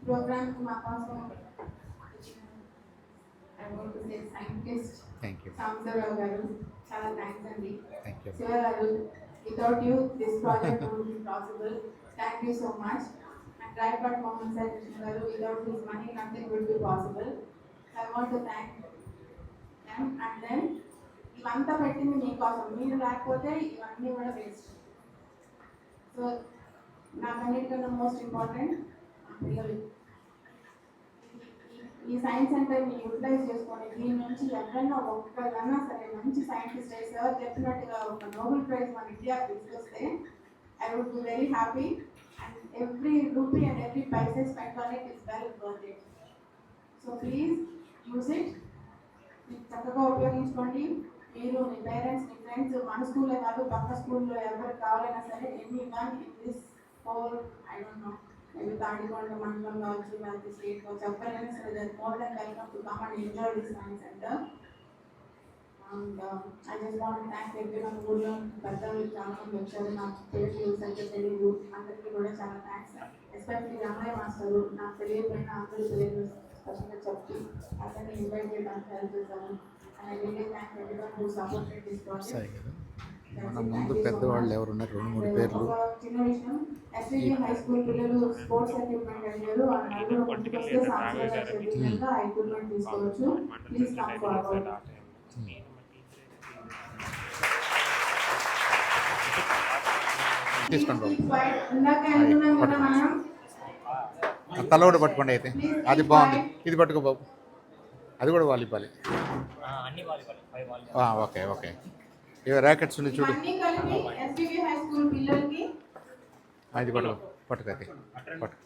program మా కోసం I want to say scientist. Thank you. Samsarav garu, చాలా thanks అండి. Thank you. Shiva garu, without you this project would be possible. Thank you so much. And Raipad Mohan sir garu, without his money nothing would be possible. I want to thank them and then ఇవంతా పెట్టింది మీకోసం, మీరు లేకపోతే ఇవన్నీ కూడా waste. So నాకన్నిటికన్నా most important మా పిల్లలు. ఈ సైన్స్ సెంటర్ని యూటిలైజ్ చేసుకొని దీని నుంచి ఎవరైనా ఒక్కరైనా సరే మంచి సైంటిస్ట్ అయ్యి సార్ చెప్పినట్టుగా ఒక నోబెల్ ప్రైజ్ మన ఇండియాకి తీసుకొస్తే I would be very happy. And every rupee and every paise spend on it is well worth it. So please use it, చక్కగా ఉపయోగించుకోండి. మీరు మీ పేరెంట్స్ మీ ఫ్రెండ్స్ మన స్కూల్లో కాదు పక్క స్కూల్లో ఎవరికి కావాలన్నా సరే ఎన్ని one in this whole I don't know maybe Tadikonda మండలం కావచ్చు లేకపోతే స్టేట్ కావచ్చు ఎవరైనా సరే that more than welcome to come and enjoy this science centre. And I just want to thank everyone. ఊళ్ళో పెద్దలు చాలా మంది వచ్చారు, నాకు పేరు సరిగ్గా తెలియదు, అందరికీ కూడా చాలా థ్యాంక్స్. ఎస్పెషల్లీ రామయ్య మాస్టరు నాకు తెలియకపోయినా అందరూ పేరు స్పెషల్గా చెప్పి అందరినీ ఇన్వైట్ చేయడానికి హెల్ప్ చేశాను. And I really thank everyone who supported this project. మన ముందు పెద్దవాళ్ళు ఎవరున్నారు, 2-3 పేర్లు. చిన్న విషయం, ఎస్విజి హై స్కూల్ పిల్లలు స్పోర్ట్స్ ఎక్విప్మెంట్ అడిగారు. అందులో ముందుకొస్తే సాంస్కృతిక చెప్పినంత ఎక్విప్మెంట్ తీసుకోవచ్చు. Please come forward. తీసుకోండి ఇందాక అనుకున్నాం కదా మనం, తల కూడా పట్టుకోండి. అయితే అది బాగుంది, ఇది పట్టుకో బాబు, అది కూడా వాలీబాల్. ఓకే ఓకే, ఇవి ర్యాకెట్స్ ఉన్నాయి చూడు, అన్ని కలిపి ఎస్విజి హై స్కూల్ పిల్లలకి అది పట్టుకో, పట్టుకో అయితే పట్టుకో.